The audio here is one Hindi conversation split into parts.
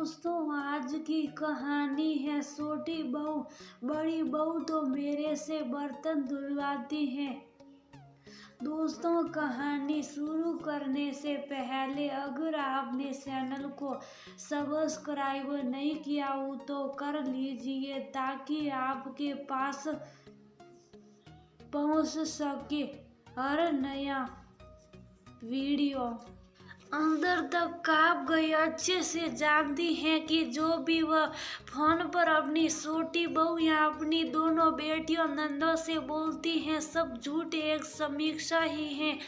दोस्तों, आज की कहानी है छोटी बहू। बड़ी बहू तो मेरे से बर्तन धुलवाती है। दोस्तों, कहानी शुरू करने से पहले अगर आपने चैनल को सब्सक्राइब नहीं किया हो तो कर लीजिए ताकि आपके पास पहुंच सके हर नया वीडियो अंदर तक कांप गई। अच्छे से जानती हैं कि जो भी वह फोन पर अपनी छोटी बहू या अपनी दोनों बेटियों नंदों से बोलती हैं, सब झूठ एक समीक्षा ही है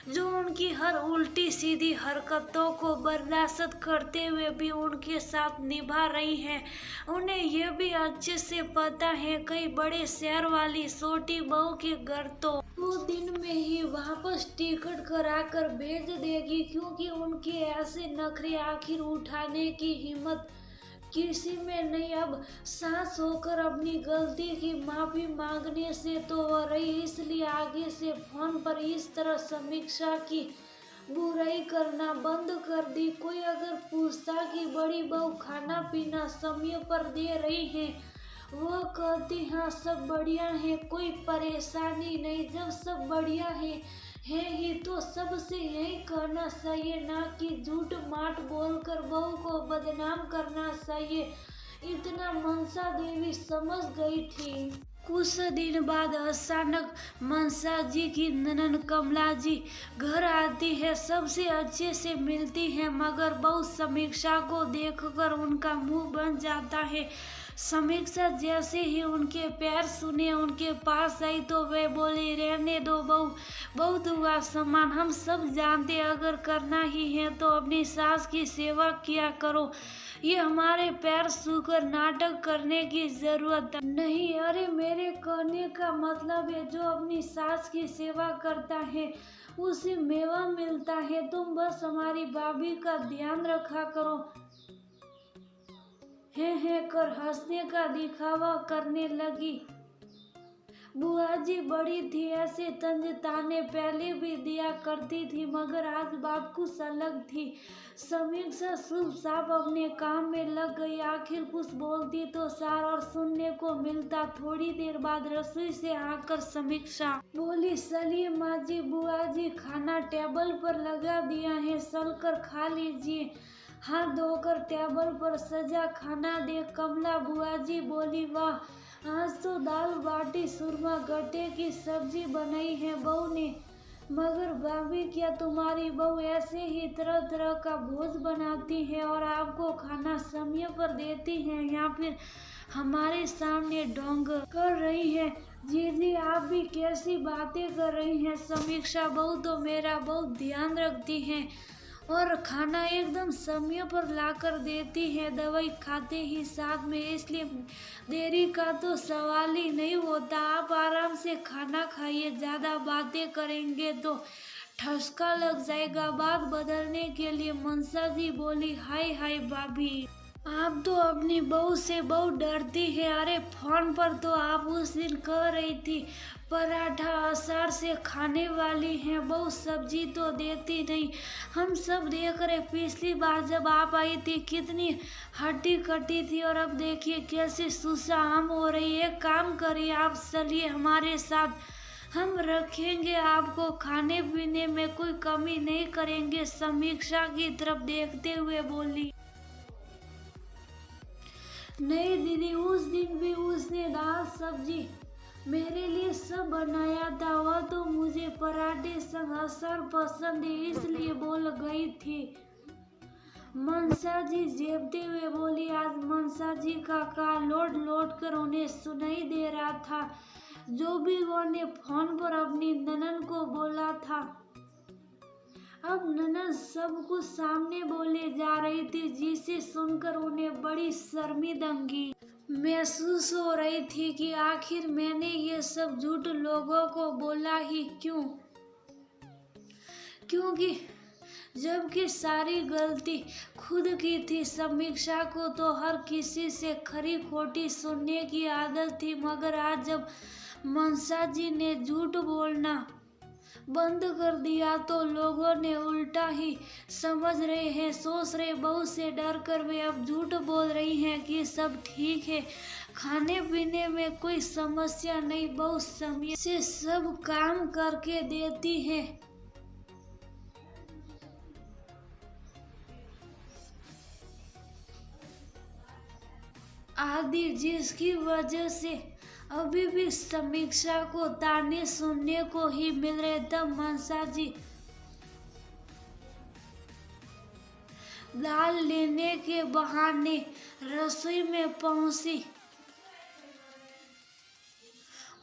जो उनकी हर उल्टी सीधी हरकतों को बर्दाश्त करते हुए भी उनके साथ निभा रही है। उन्हें यह भी अच्छे से पता है कई बड़े शहर वाली छोटी बहू के घर तो 2 दिन में ही वापस टिकट करा कर भेज देगी, क्योंकि उनके ऐसे नखरे आखिर उठाने की हिम्मत किसी में नहीं। अब सांस होकर अपनी गलती की माफी मांगने से तो वह रही, इसलिए आगे से फोन पर इस तरह समीक्षा की बुराई करना बंद कर दी। कोई अगर पूछता कि बड़ी बहू खाना पीना समय पर दे रही है, वह कहती हाँ सब बढ़िया है, कोई परेशानी नहीं। जब सब बढ़िया है ही तो सबसे यही कहना चाहिए, ना कि झूठ माठ बोलकर बहू को बदनाम करना चाहिए। इतना मनसा देवी समझ गई थी। कुछ दिन बाद अचानक मनसा जी की ननद कमला जी घर आती है, सबसे अच्छे से मिलती है, मगर बहू समीक्षा को देखकर उनका मुंह बन जाता है। समीक्षा जैसे ही उनके पैर सुने उनके पास आई तो वे बोली, रहने दो बहू, बहुत हुआ सम्मान, हम सब जानते, अगर करना ही है तो अपनी सास की सेवा किया करो। ये हमारे पैर छूकर नाटक करने की जरूरत नहीं। अरे मेरे कहने का मतलब है, जो अपनी सास की सेवा करता है उसे मेवा मिलता है। तुम बस हमारी भाभी का ध्यान रखा करो। है कर हंसने का दिखावा करने लगी। बुआ जी बड़ी थी, ऐसे तंज ताने पहले भी दिया करती थी, मगर आज बात कुछ अलग थी। समीक्षा शुभ साफ अपने काम में लग गई। आखिर कुछ बोलती तो सार और सुनने को मिलता। थोड़ी देर बाद रसोई से आकर समीक्षा बोली, चलिए माँ जी, बुआ जी खाना टेबल पर लगा दिया है, चलकर खा लीजिए। हाथ धोकर टेबल पर सजा खाना देख कमला बुआ जी बोली, वाह, आज तो दाल बाटी सुरमा गट्टे की सब्जी बनाई है बहू ने। मगर भाभी, क्या तुम्हारी बहू ऐसे ही तरह तरह का भोज बनाती है और आपको खाना समय पर देती है, या फिर हमारे सामने ढोंग कर रही है? जी जी, आप भी कैसी बातें कर रही हैं। समीक्षा बहू तो मेरा बहुत ध्यान रखती है और खाना एकदम समय पर लाकर देती है, दवाई खाते ही साथ में, इसलिए देरी का तो सवाल ही नहीं होता। आप आराम से खाना खाइए, ज़्यादा बातें करेंगे तो ठसका लग जाएगा। बात बदलने के लिए मनसा जी बोली, हाय हाय भाभी, आप तो अपनी बहू से बहुत डरती है। अरे फोन पर तो आप उस दिन कह रही थी पराठा अचार से खाने वाली हैं बहू, सब्जी तो देती नहीं। हम सब देख रहे, पिछली बार जब आप आई थी कितनी हट्टी कट्टी थी, और अब देखिए कैसे सुसाम हो रही है। एक काम करिए, आप चलिए हमारे साथ, हम रखेंगे आपको, खाने पीने में कोई कमी नहीं करेंगे। समीक्षा की तरफ देखते हुए बोली, नहीं दीदी, उस दिन भी उसने दाल सब्जी मेरे लिए सब बनाया था, वह तो मुझे पराठे संग अचार पसंद है, इसलिए बोल गई थी। मनसा जी जेबते हुए बोली, आज मनसा जी का कान लौट लौट कर उन्हें सुनाई दे रहा था, जो भी उन्होंने फोन पर अपनी ननद को बोला था। अब ननद सब कुछ सामने बोले जा रही थी, जिसे सुनकर उन्हें बड़ी शर्मिंदगी महसूस हो रही थी कि आखिर मैंने ये सब झूठ लोगों को बोला ही क्यों, क्योंकि जबकि सारी गलती खुद की थी। समीक्षा को तो हर किसी से खरी खोटी सुनने की आदत थी, मगर आज जब मनसा जी ने झूठ बोलना बंद कर दिया तो लोगों ने उल्टा ही समझ रहे हैं, सोच रहे बहुत से डर कर वे अब झूठ बोल रही हैं कि सब ठीक है, खाने पीने में कोई समस्या नहीं, बहुत समय से सब काम करके देती है। आदि जिसकी वजह से अभी भी समीक्षा को ताने सुनने को ही मिल रहे। तब मनसा जी दाल लेने के बहाने रसोई में पहुंची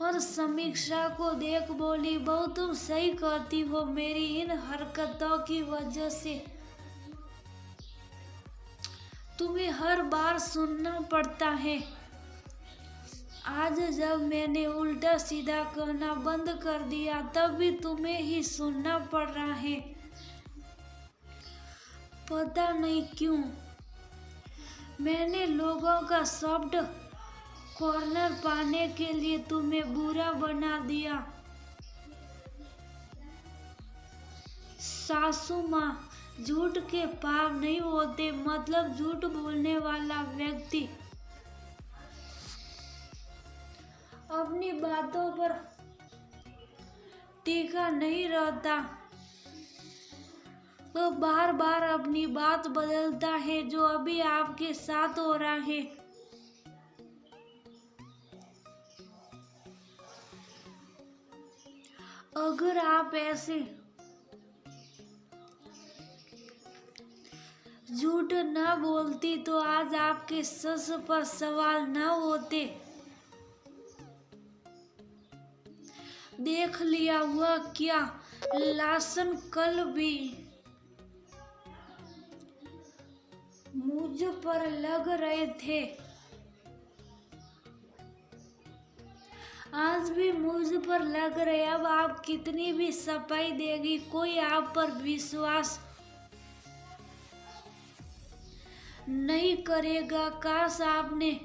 और समीक्षा को देख बोली, बहू तुम सही कहती हो, मेरी इन हरकतों की वजह से तुम्हें हर बार सुनना पड़ता है। आज जब मैंने उल्टा सीधा कहना बंद कर दिया तब भी तुम्हें ही सुनना पड़ रहा है, पता नहीं क्यों। मैंने लोगों का सॉफ्ट कॉर्नर पाने के लिए तुम्हें बुरा बना दिया। सासू माँ, झूठ के पाप नहीं होते, मतलब झूठ बोलने वाला व्यक्ति अपनी बातों पर टीका नहीं रहता तो बार बार अपनी बात बदलता है, जो अभी आपके साथ हो रहा है। अगर आप ऐसे झूठ न बोलती तो आज आपके सस पर सवाल न होते। देख लिया हुआ क्या लासन कल भी मुझ पर लग रहे थे, आज भी मुझ पर लग रहे। अब आप कितनी भी सफाई देगी कोई आप पर विश्वास नहीं करेगा। काश आपने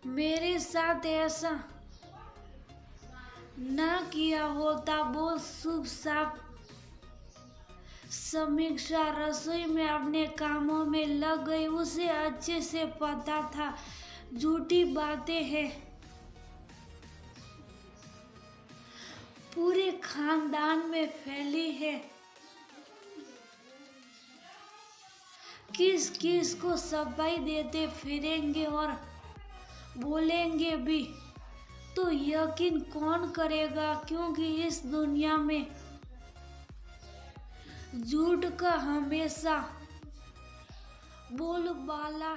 मेरे साथ ऐसा ना किया होता। वो शुभ साफ समीक्षा रसोई में अपने कामों में लग गई। उसे अच्छे से पता था झूठी बातें हैं पूरे खानदान में फैली है, किस किस को सफाई देते फिरेंगे और बोलेंगे भी तो यकीन कौन करेगा, क्योंकि इस दुनिया में झूठ का हमेशा बोलबाला